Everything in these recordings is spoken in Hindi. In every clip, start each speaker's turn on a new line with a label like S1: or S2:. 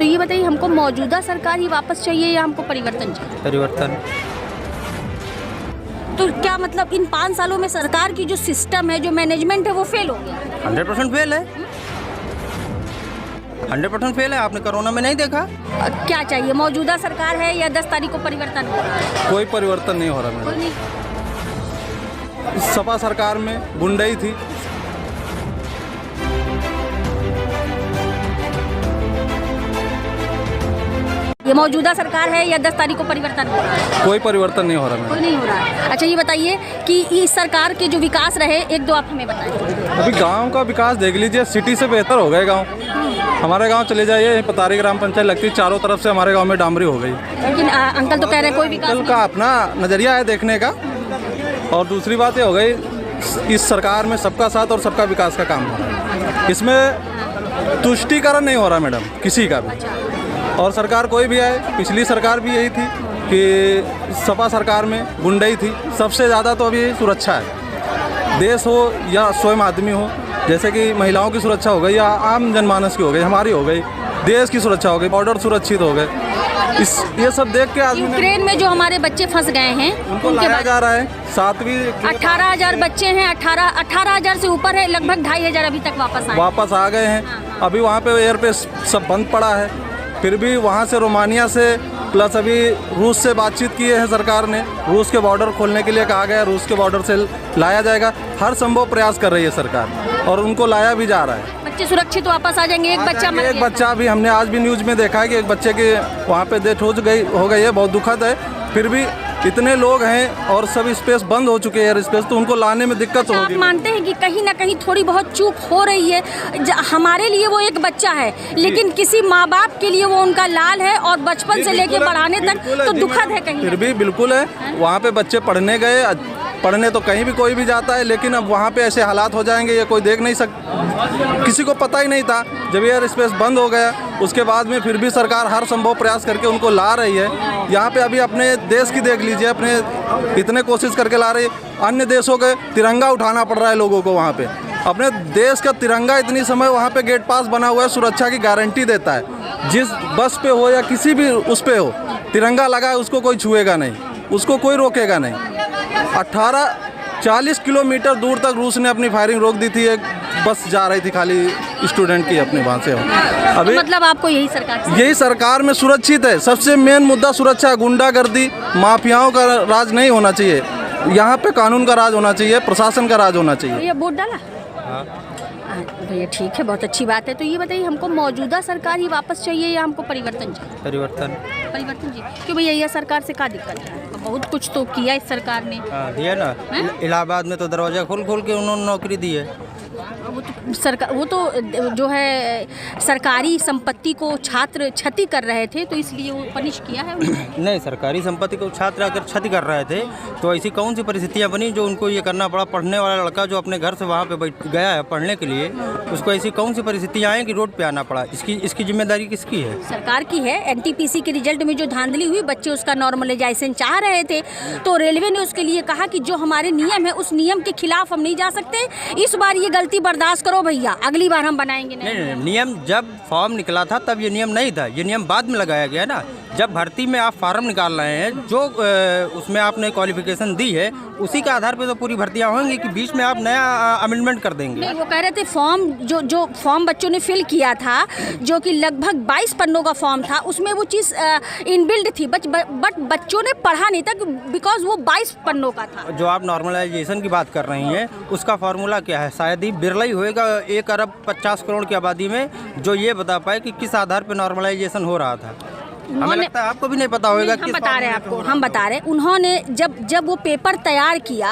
S1: तो ये बताइए, हमको मौजूदा सरकार ही वापस चाहिए या हमको परिवर्तन चाहिए?
S2: परिवर्तन।
S1: तो क्या मतलब इन 5 सालों में सरकार की जो सिस्टम है, जो मैनेजमेंट है, वो फेल हो गया?
S2: 100% फेल है, 100% फेल है। आपने कोरोना में नहीं देखा?
S1: क्या चाहिए, मौजूदा सरकार है या 10 तारीख को परिवर्तन हो रहा है?
S3: कोई परिवर्तन नहीं हो रहा
S1: कोई
S3: मैडम।
S1: नहीं।
S3: सपा सरकार में गुंडाई थी।
S1: ये मौजूदा सरकार है या 10 तारीख को परिवर्तन हो रहा है?
S3: कोई परिवर्तन नहीं हो रहा मैडम।
S1: कोई नहीं हो रहा है। अच्छा ये बताइए कि इस सरकार के जो विकास रहे, एक दो आप हमें बताइए।
S3: अभी गांव का विकास देख लीजिए, सिटी से बेहतर हो गए गांव। हमारे गांव चले जाइए, पतारी ग्राम पंचायत लगती है, चारों तरफ से हमारे गांव में डामरी हो गई।
S1: लेकिन अंकल तो कह रहे हैं कोई विकास
S3: अंकल का अपना नज़रिया है देखने का। और दूसरी बात ये हो गई, इस सरकार में सबका साथ और सबका विकास का काम हो रहा है। इसमें तुष्टीकरण नहीं हो रहा मैडम किसी का भी। और सरकार कोई भी आए, पिछली सरकार भी यही थी कि सपा सरकार में गुंडाई थी। सबसे ज़्यादा तो अभी सुरक्षा है, देश हो या स्वयं आदमी हो। जैसे कि महिलाओं की सुरक्षा हो गई या आम जनमानस की हो गई, हमारी हो गई, देश की सुरक्षा हो गई, बॉर्डर सुरक्षित हो गए। ये सब देख के आदमी
S1: यूक्रेन में जो हमारे बच्चे फंस गए हैं
S3: उनको लाया जा रहा है। 7वीं
S1: 18,000 बच्चे हैं, 18,000 से ऊपर है, लगभग 2,500 अभी तक वापस
S3: आ गए हैं। अभी वहाँ पे एयर पे सब बंद पड़ा है। फिर भी वहाँ से रोमानिया से प्लस अभी रूस से बातचीत की है सरकार ने। रूस के बॉर्डर खोलने के लिए कहा गया, रूस के बॉर्डर से लाया जाएगा। हर संभव प्रयास कर रही है सरकार और उनको लाया भी जा रहा है।
S1: बच्चे सुरक्षित वापस आ जाएंगे। एक
S3: बच्चा भी हमने आज भी न्यूज़ में देखा है कि एक बच्चे की वहाँ पे डेथ हो गई है। बहुत दुखद है। फिर भी इतने लोग हैं और सब स्पेस बंद हो चुके हैं, एयर स्पेस, तो उनको लाने में दिक्कत होगी।
S1: आप मानते हैं कि कहीं ना कहीं थोड़ी बहुत चूक हो रही है? हमारे लिए वो एक बच्चा है, लेकिन किसी माँ बाप के लिए वो उनका लाल है और बचपन से लेके बढ़ाने तक तो दुखद है कहीं।
S3: फिर भी बिल्कुल है। वहाँ पे बच्चे पढ़ने गए, पढ़ने तो कहीं भी कोई भी जाता है, लेकिन अब वहाँ पे ऐसे हालात हो जाएंगे ये कोई देख नहीं सकता। किसी को पता ही नहीं था जब एयर स्पेस बंद हो गया। उसके बाद में फिर भी सरकार हर संभव प्रयास करके उनको ला रही है। यहाँ पे अभी अपने देश की देख लीजिए, अपने इतने कोशिश करके ला रही है। अन्य देशों के तिरंगा उठाना पड़ रहा है लोगों को वहाँ पे। अपने देश का तिरंगा इतनी समय वहाँ पे गेट पास बना हुआ है, सुरक्षा की गारंटी देता है। जिस बस पे हो या किसी भी उस पे हो, तिरंगा लगा है, उसको कोई छुएगा नहीं, उसको कोई रोकेगा नहीं। 40 किलोमीटर दूर तक रूस ने अपनी फायरिंग रोक दी थी। एक बस जा रही थी खाली स्टूडेंट की अपने वहाँ से। अभी
S1: मतलब आपको यही सरकार
S3: में सुरक्षित है। सबसे मेन मुद्दा सुरक्षा, गुंडागर्दी, माफियाओं का राज नहीं होना चाहिए। यहाँ पे कानून का राज होना चाहिए, प्रशासन का राज होना चाहिए।
S1: ये वोट डाला? भैया ठीक है, बहुत अच्छी बात है। तो ये बताइए, हमको मौजूदा सरकार ही वापस चाहिए या हमको परिवर्तन चाहिए? परिवर्तन जी। क्यों भैया, यह सरकार से क्या दिक्कत है? बहुत कुछ तो किया इस सरकार ने।
S2: दिया ना। इलाहाबाद में तो दरवाजा खोल के उन्होंने नौकरी दी है।
S1: वो तो जो है सरकारी संपत्ति को छात्र क्षति कर रहे थे, तो इसलिए वो पनिश किया है उन्होंने।
S2: नहीं, सरकारी संपत्ति को छात्र अगर क्षति कर रहे थे तो ऐसी कौन सी परिस्थितियां बनी जो उनको ये करना पड़ा? पढ़ने वाला लड़का जो अपने घर से वहाँ पे बैठ गया है पढ़ने के लिए, उसको ऐसी कौन सी परिस्थितियां आई कि रोड पे आना पड़ा? इसकी जिम्मेदारी किसकी है?
S1: सरकार की है। एनटीपीसी के रिजल्ट में जो धांधली हुई, बच्चे उसका नॉर्मलाइजेशन चाह रहे थे, तो रेलवे ने उसके लिए कहा कि जो हमारे नियम है उस नियम के खिलाफ हम नहीं जा सकते। इस बार ये गलती बर्दाश्त करो भैया, अगली बार हम बनाएंगे नहीं।
S2: नियम जब फॉर्म निकला था तब ये नियम नहीं था। ये नियम बाद में लगाया गया ना। जब भर्ती में आप फार्म निकाल रहे हैं, जो उसमें आपने क्वालिफिकेशन दी है, उसी के आधार पे तो पूरी भर्तियां होंगी कि बीच में आप नया अमेंडमेंट कर देंगे।
S1: नहीं, वो कह रहे थे फॉर्म जो फॉर्म बच्चों ने फिल किया था, जो कि लगभग 22 पन्नों का फॉर्म था, उसमें वो चीज़ इनबिल्ड थी, बट बच्चों ने पढ़ा नहीं था बिकॉज वो 22 पन्नों का था।
S2: जो आप नॉर्मलाइजेशन की बात कर रही हैं, उसका फार्मूला क्या है? शायद ही बिरला ही होएगा 1 अरब 50 करोड़ की आबादी में जो ये बता पाए कि किस आधार पर नॉर्मलाइजेशन हो रहा था। हमें लगता है आपको भी नहीं पता होगा।
S1: हम बता रहे हैं आपको, हम बता रहे हैं। उन्होंने जब वो पेपर तैयार किया,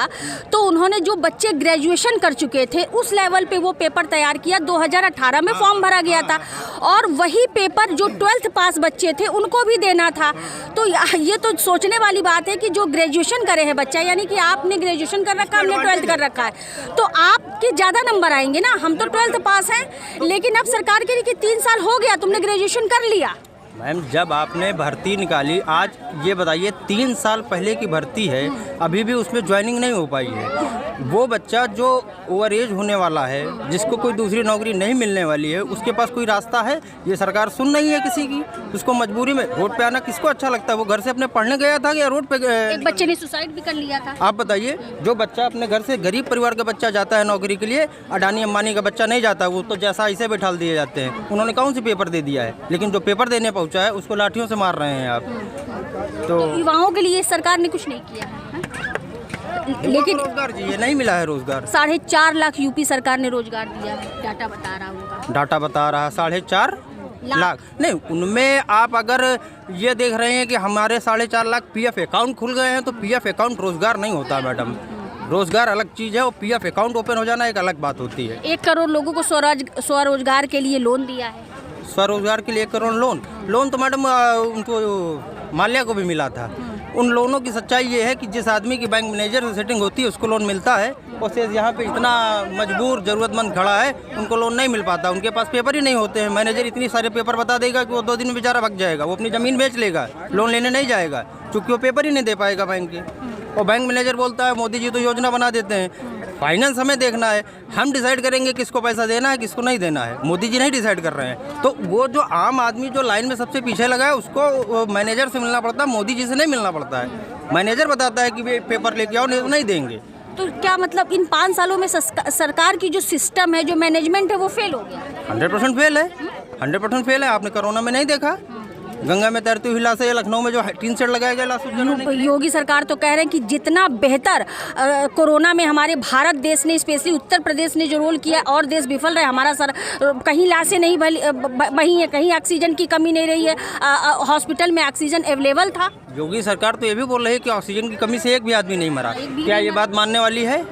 S1: तो उन्होंने जो बच्चे ग्रेजुएशन कर चुके थे उस लेवल पे वो पेपर तैयार किया। 2018 में फॉर्म भरा गया था और वही पेपर जो 12th पास बच्चे थे उनको भी देना था। तो ये तो सोचने वाली बात है कि जो ग्रेजुएशन करे है बच्चा, यानी कि आपने ग्रेजुएशन कर रखा है, हमने 12th कर रखा है, तो आपके ज़्यादा नंबर आएंगे ना। हम तो 12th पास हैं, लेकिन अब सरकार कह रही कि 3 साल हो गया, तुमने ग्रेजुएशन कर लिया।
S2: मैम, जब आपने भर्ती निकाली, आज ये बताइए 3 साल पहले की भर्ती है, अभी भी उसमें ज्वाइनिंग नहीं हो पाई है। वो बच्चा जो ओवर एज होने वाला है, जिसको कोई दूसरी नौकरी नहीं मिलने वाली है, उसके पास कोई रास्ता है? ये सरकार सुन नहीं है किसी की। उसको मजबूरी में रोड पे आना किसको अच्छा लगता है? वो घर से अपने पढ़ने गया था या रोड पे
S1: एक बच्चे ने सुसाइड भी कर लिया था।
S2: आप बताइए, जो बच्चा अपने घर से, गरीब परिवार का बच्चा जाता है नौकरी के लिए, अडानी अंबानी का बच्चा नहीं जाता, वो तो जैसा ऐसे बैठा दिए जाते हैं। उन्होंने कौन सी पेपर दे दिया है, लेकिन जो पेपर देने पहुंचा है उसको लाठियों से मार रहे हैं आप। तो
S1: युवाओं के लिए सरकार ने कुछ नहीं किया है। लेकिन
S2: रोजगार जी, ये नहीं मिला है रोजगार।
S1: 4.5 लाख यूपी सरकार ने रोजगार दिया है, डाटा बता रहा होगा।
S2: डाटा बता रहा है 4.5 लाख। नहीं, उनमें आप अगर ये देख रहे हैं कि हमारे 4.5 लाख पीएफ अकाउंट खुल गए हैं, तो पीएफ अकाउंट रोजगार नहीं होता मैडम। रोजगार अलग चीज़ है और पीएफ अकाउंट ओपन हो जाना एक अलग बात होती है।
S1: 1 करोड़ लोगों को स्वरोजगार के लिए लोन दिया है।
S2: स्वरोजगार के लिए 1 करोड़ लोन तो मैडम उनको माल्या को भी मिला था। उन लोनों की सच्चाई ये है कि जिस आदमी की बैंक मैनेजर से सेटिंग होती है उसको लोन मिलता है, और शेष यहाँ पे इतना मजबूर ज़रूरतमंद खड़ा है, उनको लोन नहीं मिल पाता। उनके पास पेपर ही नहीं होते हैं। मैनेजर इतनी सारे पेपर बता देगा कि वो 2 दिन में बेचारा भाग जाएगा, वो अपनी ज़मीन बेच लेगा, लोन लेने नहीं जाएगा, क्योंकि वो पेपर ही नहीं दे पाएगा बैंक के। और बैंक मैनेजर बोलता है मोदी जी तो योजना बना देते हैं। फाइनेंस हमें देखना है, हम डिसाइड करेंगे किसको पैसा देना है, किसको नहीं देना है। मोदी जी नहीं डिसाइड कर रहे हैं। तो वो जो आम आदमी जो लाइन में सबसे पीछे लगा है, उसको मैनेजर से मिलना पड़ता है, मोदी जी से नहीं मिलना पड़ता है। मैनेजर बताता है कि वे पेपर लेके आओ, नहीं देंगे।
S1: तो क्या मतलब इन 5 सालों में सरकार की जो सिस्टम है, जो मैनेजमेंट है, वो फेल हो गया?
S2: 100% फेल है, 100% फेल है। आपने कोरोना में नहीं देखा, गंगा में तैरती हुई लाश है, लखनऊ में जो टीन शेड लगाया गया लाश।
S1: योगी सरकार तो कह रहे हैं कि जितना बेहतर कोरोना में हमारे भारत देश ने, स्पेशली उत्तर प्रदेश ने जो रोल किया, और देश विफल रहे। हमारा कहीं लाशें नहीं बही है, कहीं ऑक्सीजन की कमी नहीं रही है, हॉस्पिटल में ऑक्सीजन अवेलेबल था।
S2: योगी सरकार तो ये भी बोल रही है कि ऑक्सीजन की कमी से एक भी आदमी नहीं मरा। क्या ये बात मानने वाली है?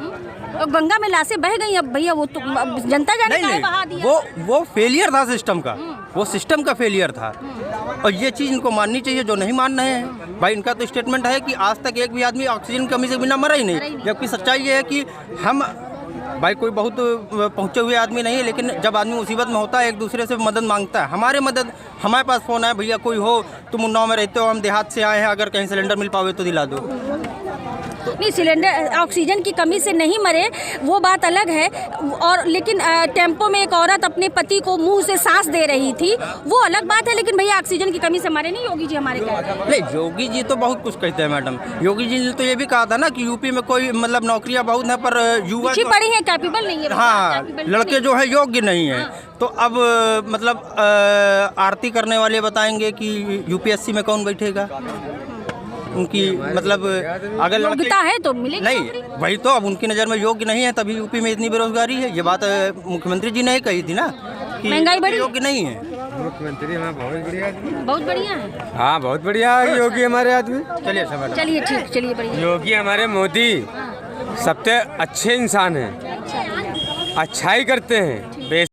S1: गंगा में लाशें बह गई। अब भैया वो तो जनता जाने का बहा दिया।
S2: वो फेलियर था सिस्टम का, वो सिस्टम का फेलियर था, और ये चीज़ इनको माननी चाहिए जो नहीं मान रहे हैं। भाई इनका तो स्टेटमेंट है कि आज तक एक भी आदमी ऑक्सीजन की कमी से बिना मरा ही नहीं, जबकि सच्चाई ये है कि हम भाई कोई बहुत पहुँचे हुए आदमी नहीं है, लेकिन जब आदमी मुसीबत में होता है एक दूसरे से मदद मांगता है। हमारे पास फ़ोन है, भैया कोई हो, तुम उन्नाव में रहते हो, हम देहात से आए हैं, अगर कहीं सिलेंडर मिल पावे तो दिला दो।
S1: नहीं, सिलेंडर ऑक्सीजन की कमी से नहीं मरे वो बात अलग है, और लेकिन टेम्पो में एक औरत अपने पति को मुंह से सांस दे रही थी, वो अलग बात है। लेकिन भैया ऑक्सीजन की कमी से मरे नहीं योगी जी हमारे क्या?
S2: नहीं, योगी जी तो बहुत कुछ कहते हैं मैडम। योगी जी ने तो ये भी कहा था ना कि यूपी में कोई मतलब नौकरियां बहुत हैं, पर युवा
S1: पढ़ी है, कैपेबल नहीं है।
S2: हाँ, लड़के जो है योग्य नहीं है। तो अब मतलब आरती करने वाले बताएंगे कि यूपीएससी में कौन बैठेगा। उनकी मतलब अगर
S1: योग्यता है तो मिलेगी
S2: नहीं, वही तो। अब उनकी नज़र में योग्य नहीं है, तभी यूपी में इतनी बेरोजगारी है। ये बात मुख्यमंत्री जी ने ही कही थी ना कि
S1: महंगाई बढ़ी,
S2: योग्य नहीं है।
S4: मुख्यमंत्री हमारा
S1: बहुत बढ़िया है।
S4: हाँ, बहुत बढ़िया है योगी हमारे आदमी।
S2: चलिए अच्छा मैडम,
S1: चलिए ठीक, चलिए बढ़िया।
S4: योगी हमारे मोदी सबसे अच्छे इंसान हैं, अच्छाई करते हैं।